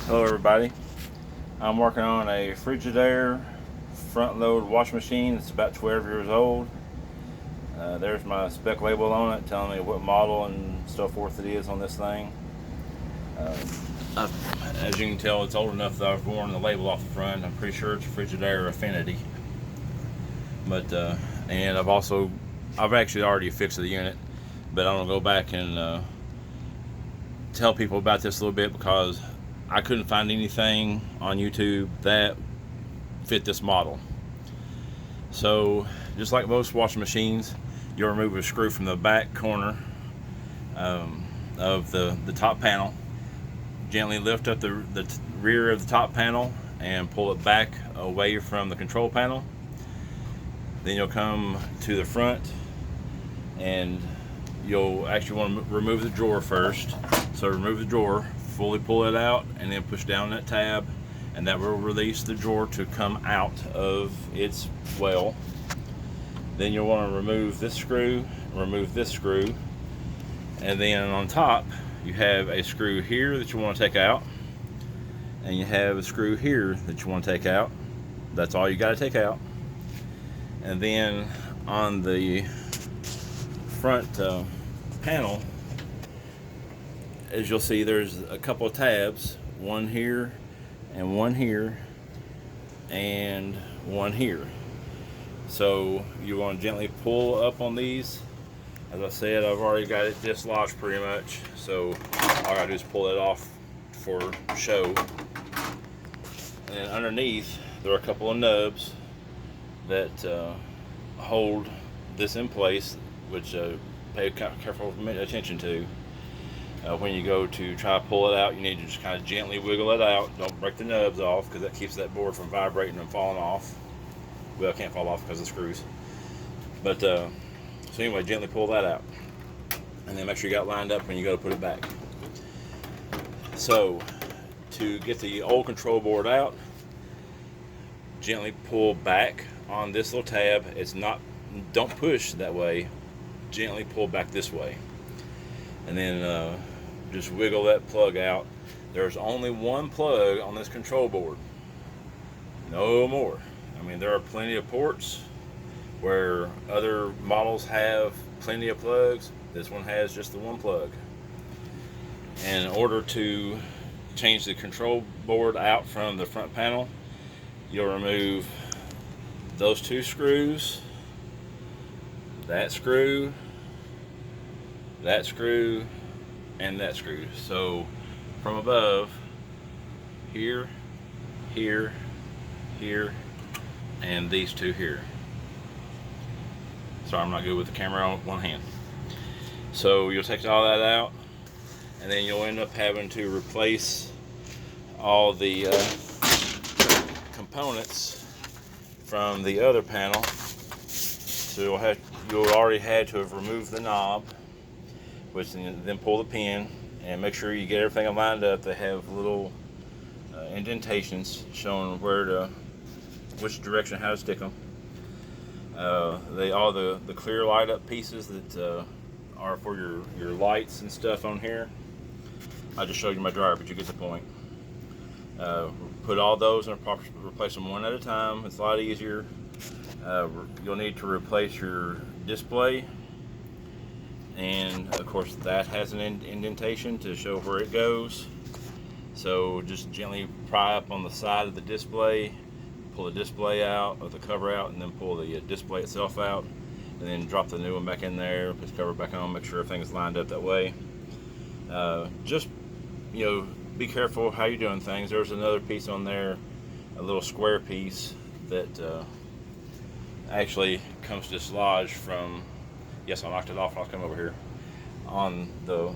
Hello everybody. I'm working on a Frigidaire front load washing machine. It's about 12 years old. There's my spec label on it telling me what model and so forth it is on this thing. As you can tell, it's old enough that I've worn the label off the front. I'm pretty sure it's a Frigidaire Affinity. But and I've actually already fixed the unit, but I'm gonna go back and tell people about this a little bit because I couldn't find anything on YouTube that fit this model. So just like most washing machines, you'll remove a screw from the back corner of the top panel, gently lift up the rear of the top panel and pull it back away from the control panel. Then you'll come to the front and you'll actually want to remove the drawer first. So remove the drawer, fully pull it out, and then push down that tab, and that will release the drawer to come out of its well. Then you'll want to remove this screw, and then on top you have a screw here that you want to take out, and you have a screw here that you want to take out. That's all you got to take out. And then on the front panel, as you'll see, there's a couple of tabs, one here and one here and one here. So you want to gently pull up on these. As I said, I've already got it dislodged pretty much, so all I gotta do is pull it off for show. And then underneath there are a couple of nubs that hold this in place, which pay careful attention to. When you go to try to pull it out, you need to just kind of gently wiggle it out. Don't break the nubs off, because that keeps that board from vibrating and falling off. Well, it can't fall off because of the screws. But so anyway, gently pull that out, and then make sure you got it lined up when you go to put it back. So to get the old control board out, gently pull back on this little tab. Don't push that way. Gently pull back this way, and then just wiggle that plug out. There's only one plug on this control board, no more. I mean, there are plenty of ports where other models have plenty of plugs. This one has just the one plug. And in order to change the control board out from the front panel, you'll remove those two screws, that screw, that screw, and that screw. So from above, here, here, here, and these two here. Sorry, I'm not good with the camera on one hand. So you'll take all that out, and then you'll end up having to replace all the components from the other panel. So you'll already had to have removed the knob, which then pull the pin and make sure you get everything lined up. They have little indentations showing which direction how to stick them. All the clear light up pieces that are for your lights and stuff on here. I just showed you my dryer, but you get the point. Put all those and replace them one at a time. It's a lot easier. You'll need to replace your display, and of course that has an indentation to show where it goes. So just gently pry up on the side of the display, pull the display out, or the cover out, and then pull the display itself out, and then drop the new one back in there, put the cover back on, make sure everything is lined up that way. Just, be careful how you're doing things. There's another piece on there, a little square piece that actually comes dislodged from, yes, I knocked it off when I come over here, on the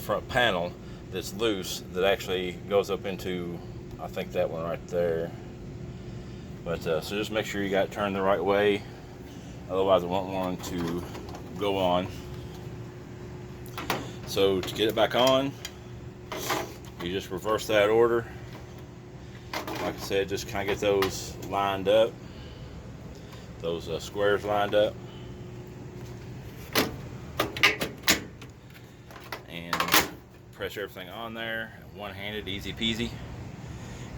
front panel that's loose, that actually goes up into, I think, that one right there. But so just make sure you got it turned the right way, otherwise I won't want to go on. So to get it back on, you just reverse that order. Like I said, just kind of get those lined up, those squares lined up, and press everything on there, one-handed, easy peasy.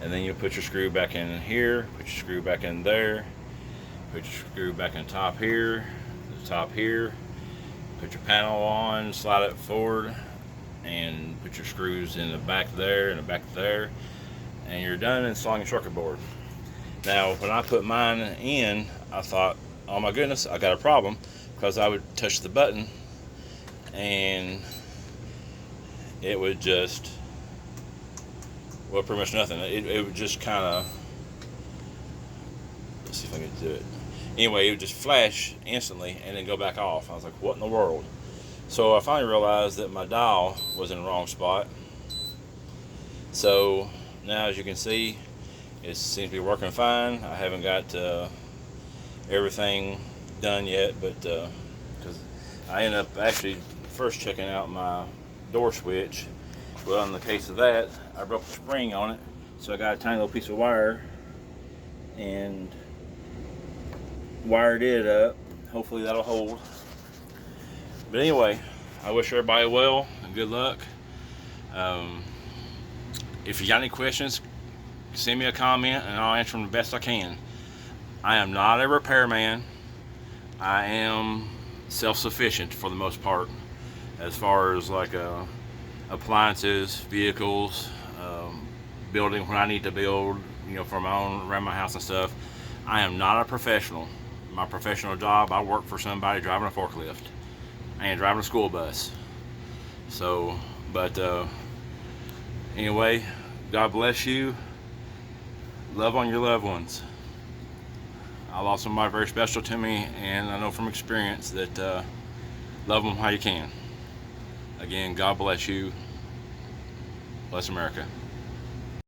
And then you put your screw back in here, put your screw back in there, put your screw back in the top here, put your panel on, slide it forward, and put your screws in the back there and the back there, and you're done installing your circuit board. Now, when I put mine in, I thought, oh my goodness, I got a problem, because I would touch the button and it would just, well, pretty much nothing. It would just kind of, let's see if I can do it. Anyway, it would just flash instantly and then go back off. I was like, what in the world? So I finally realized that my dial was in the wrong spot. So now, as you can see, it seems to be working fine. I haven't got everything done yet, but because I ended up actually first checking out my door switch. Well, in the case of that, I broke the spring on it, so I got a tiny little piece of wire and wired it up. Hopefully that'll hold. But anyway, I wish everybody well and good luck. If you got any questions, send me a comment and I'll answer them the best I can. I am not a repairman. I am self-sufficient for the most part, as far as like appliances, vehicles, building when I need to build, for my own, around my house and stuff. I am not a professional. My professional job, I work for somebody driving a forklift and driving a school bus. So, but anyway, God bless you. Love on your loved ones. I lost somebody very special to me, and I know from experience that love them how you can. Again, God bless you. Bless America.